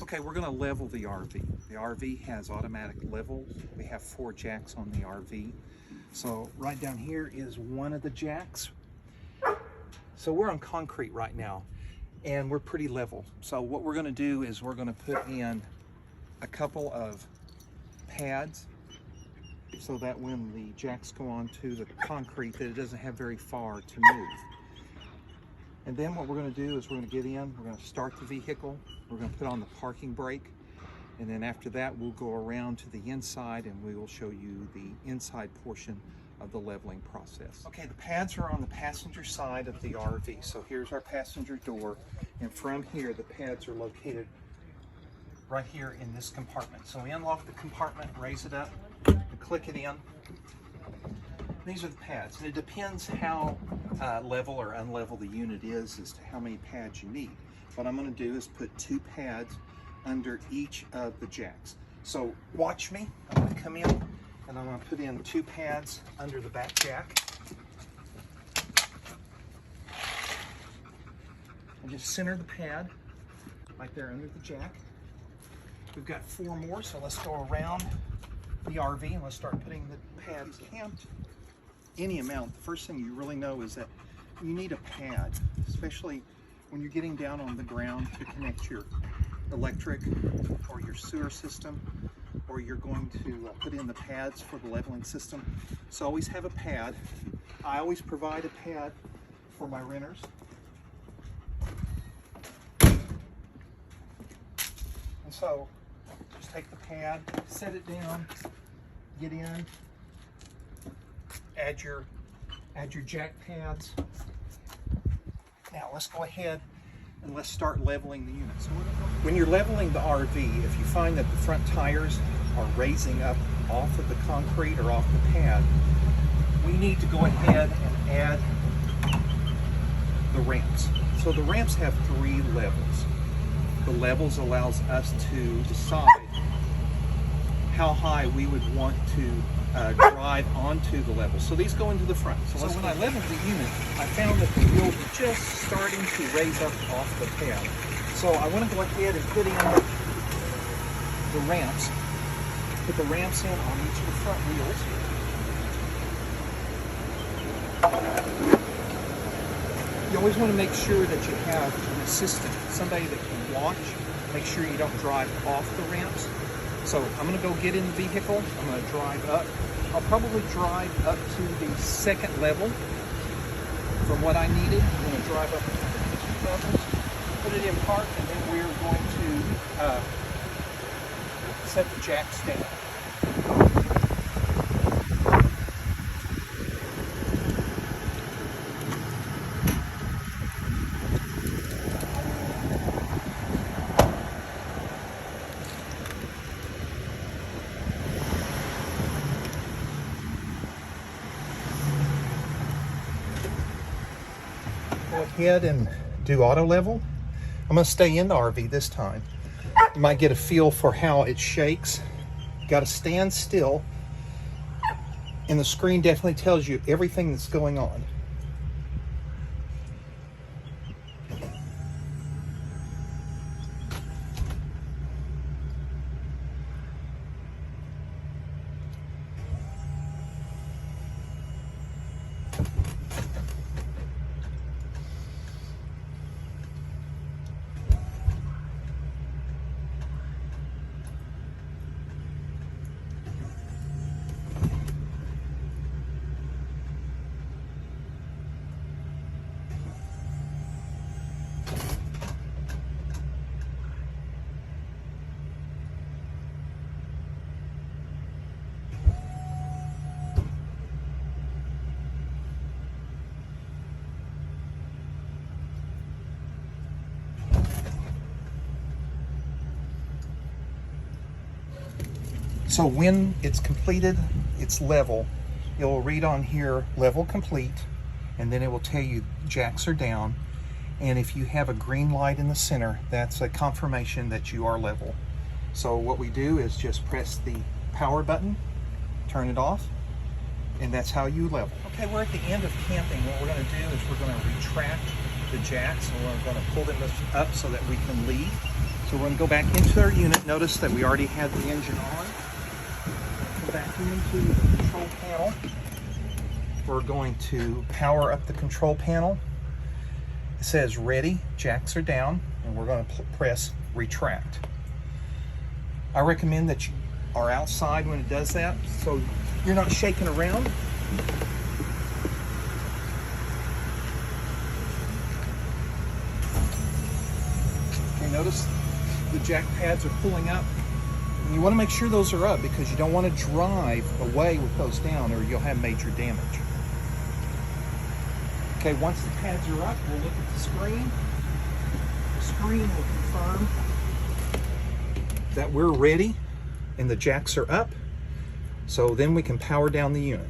Okay, we're gonna level the RV. The RV has automatic levels. We have 4 jacks on the RV. So right down here is one of the jacks. So we're on concrete right now and we're pretty level. So what we're gonna do is we're gonna put in a couple of pads so that when the jacks go onto the concrete that it doesn't have very far to move. And then what we're going to do is we're going to get in, we're going to start the vehicle, we're going to put on the parking brake, and then after that we'll go around to the inside and we will show you the inside portion of the leveling process. Okay, the pads are on the passenger side of the RV. So here's our passenger door, and from here the pads are located right here in this compartment. So we unlock the compartment, raise it up, and click it in. These are the pads, and it depends how level or unlevel the unit is as to how many pads you need. What I'm going to do is put 2 pads under each of the jacks. So watch me. I'm going to come in and I'm going to put in 2 pads under the back jack. And just center the pad right there under the jack. We've got 4 more, so let's go around the RV and let's start putting the pads camped. Any amount, the first thing you really know is that you need a pad, especially when you're getting down on the ground to connect your electric or your sewer system, or you're going to put in the pads for the leveling system. So always have a pad. I always provide a pad for my renters. And so just take the pad, set it down, get in, add your jack pads. Now let's go ahead and let's start leveling the unit. So when you're leveling the RV, if you find that the front tires are raising up off of the concrete or off the pad, we need to go ahead and add the ramps. So the ramps have 3 levels. The levels allows us to decide how high we would want to drive onto the level. So these go into the front. So when I leveled the unit, I found that the wheels were just starting to raise up off the pad. So I want to go ahead and put in the ramps. Put the ramps in on each of the front wheels. You always want to make sure that you have an assistant, somebody that can watch, make sure you don't drive off the ramps. So I'm going to go get in the vehicle, I'm going to drive up. I'll probably drive up to the 2nd level from what I needed. I'm going to drive up to the 2 levels, put it in park, and then we're going to set the jacks down. Go ahead and do auto level. I'm going to stay in the RV this time. You might get a feel for how it shakes. You got to stand still, and the screen definitely tells you everything that's going on. So when it's completed, it's level, it will read on here, level complete, and then it will tell you jacks are down. And if you have a green light in the center, that's a confirmation that you are level. So what we do is just press the power button, turn it off, and that's how you level. Okay, we're at the end of camping. What we're going to do is we're going to retract the jacks, and we're going to pull them up so that we can leave. So we're going to go back into our unit. Notice that we already had the engine on. Go back into the control panel. We're going to power up the control panel. It says ready, jacks are down, and we're going to press retract. I recommend that you are outside when it does that, so you're not shaking around. Okay, notice the jack pads are pulling up. And you want to make sure those are up because you don't want to drive away with those down or you'll have major damage. Okay, once the pads are up, we'll look at the screen. The screen will confirm that we're ready and the jacks are up. So then we can power down the unit.